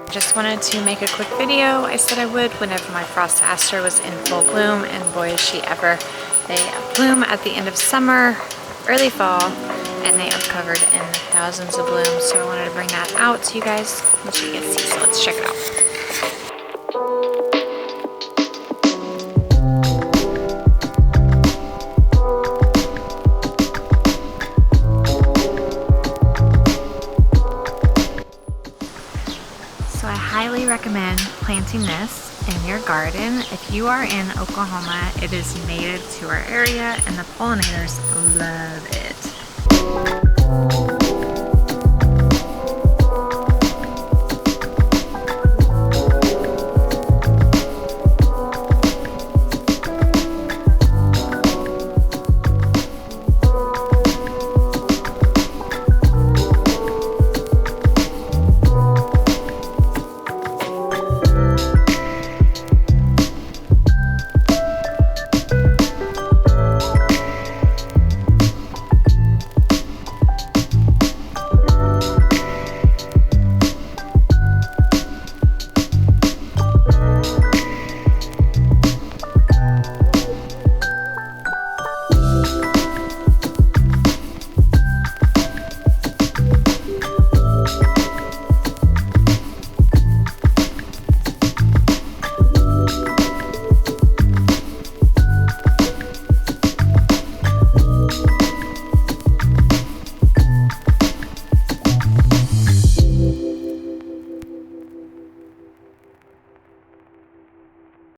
Just wanted to make a quick video. I said I would whenever my frost aster was in full bloom, and boy is she ever. They bloom at the end of summer, early fall, and they are covered in thousands of blooms. So I wanted to bring that out to you guys, let you guys see. So let's check it out. So I highly recommend planting this in your garden. If you are in Oklahoma, it is native to our area and the pollinators love it.